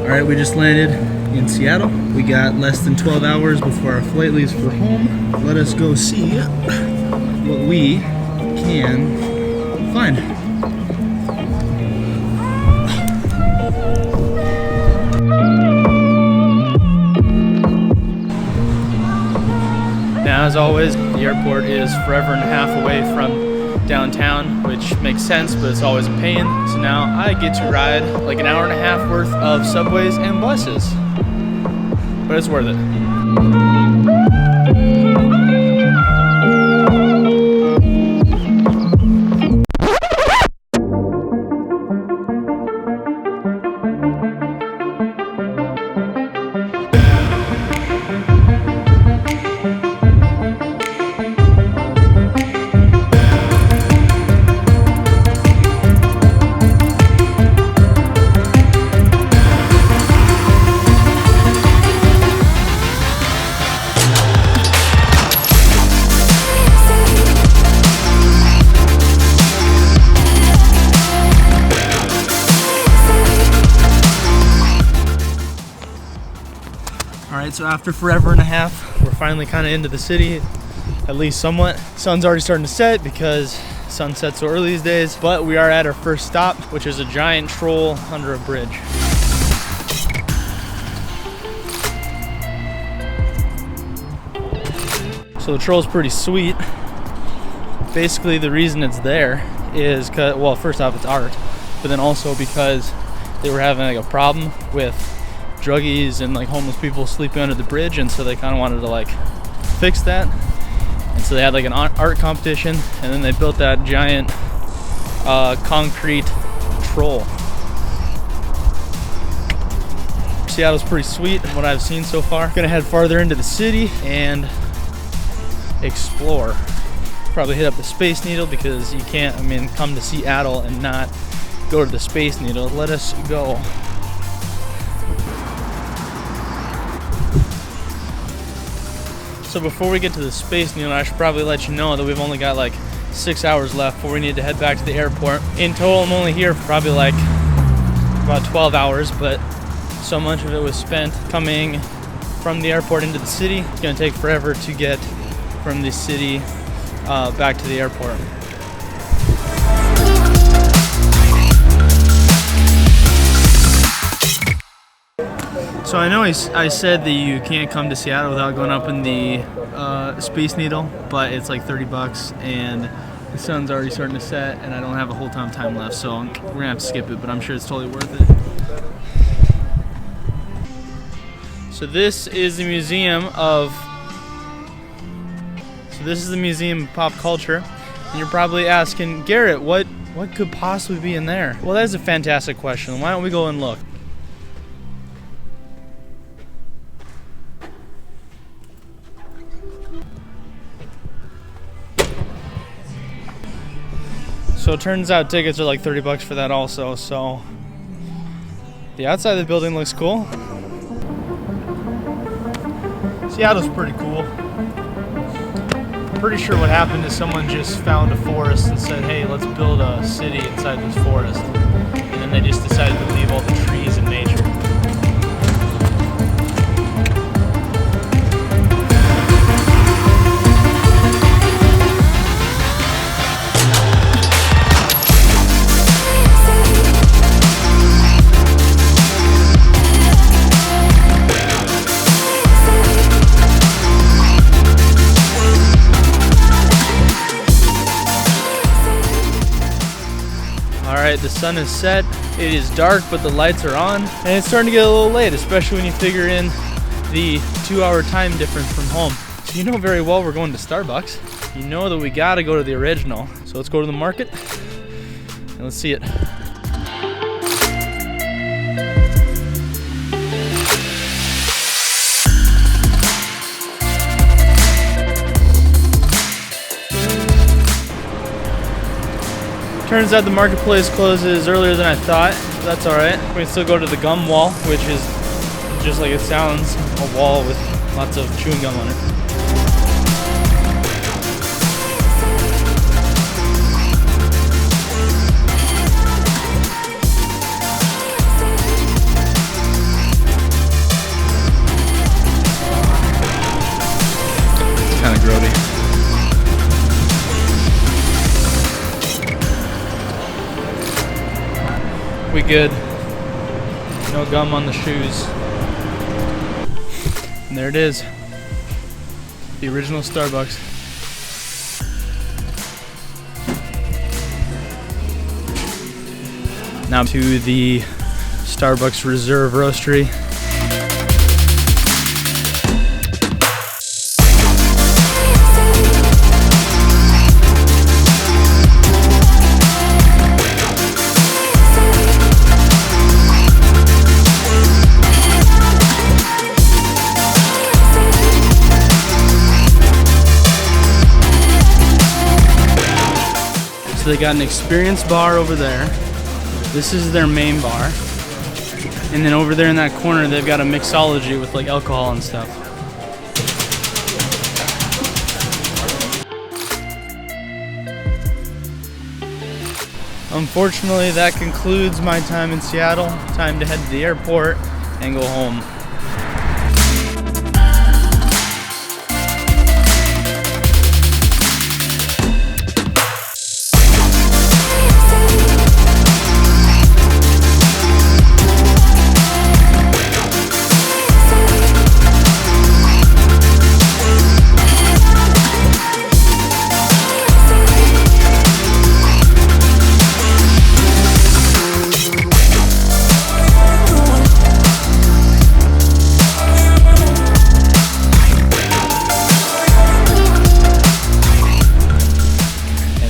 Alright, we just landed in Seattle. We got less than 12 hours before our flight leaves for home. Let us go see what we can find. Now, as always, the airport is forever and a half away from downtown, which makes sense, but it's always a pain. So now I get to ride like an hour and a half worth of subways and buses, but it's worth it. Alright, so after forever and a half, we're finally kind of into the city, at least somewhat. Sun's already starting to set because sun sets so early these days, but we are at our first stop, which is a giant troll under a bridge. So the troll's pretty sweet. Basically, the reason it's there is because, well, first off, it's art, but then also because they were having like a problem with druggies and like homeless people sleeping under the bridge, and so they kind of wanted to like fix that, and so they had like an art competition, and then they built that giant concrete troll. Seattle's pretty sweet from what I've seen so far. Gonna head farther into the city and explore. Probably hit up the Space Needle because you can't, come to Seattle and not go to the Space Needle. Let us go. So before we get to the Space Needle, I should probably let you know that we've only got like 6 hours left before we need to head back to the airport. In total, I'm only here for probably like about 12 hours, but so much of it was spent coming from the airport into the city. It's gonna take forever to get from the city back to the airport. So I know I said that you can't come to Seattle without going up in the Space Needle, but it's like $30 and the sun's already starting to set and I don't have a whole ton of time left, so we're gonna have to skip it, but I'm sure it's totally worth it. So this is the Museum of Pop Culture, and you're probably asking, Garrett, what could possibly be in there? Well, that is a fantastic question. Why don't we go and look? So it turns out tickets are like $30 for that also, so the outside of the building looks cool. Seattle's pretty cool. I'm pretty sure what happened is someone just found a forest and said, hey, let's build a city inside this forest. And then they just decided to leave all the trees and nature. Alright, the sun is set, it is dark, but the lights are on, and it's starting to get a little late, especially when you figure in the 2-hour time difference from home. So you know very well we're going to Starbucks. You know that we gotta go to the original. So let's go to the market, and let's see it. Turns out the marketplace closes earlier than I thought. That's alright. We can still go to the gum wall, which is just like it sounds, a wall with lots of chewing gum on it. We good. No gum on the shoes. And there it is. The original Starbucks. Now to the Starbucks Reserve Roastery. So they got an experience bar over there. This is their main bar. And then over there in that corner, they've got a mixology with like alcohol and stuff. Unfortunately, that concludes my time in Seattle. Time to head to the airport and go home.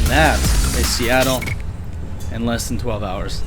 That's Seattle in less than 12 hours.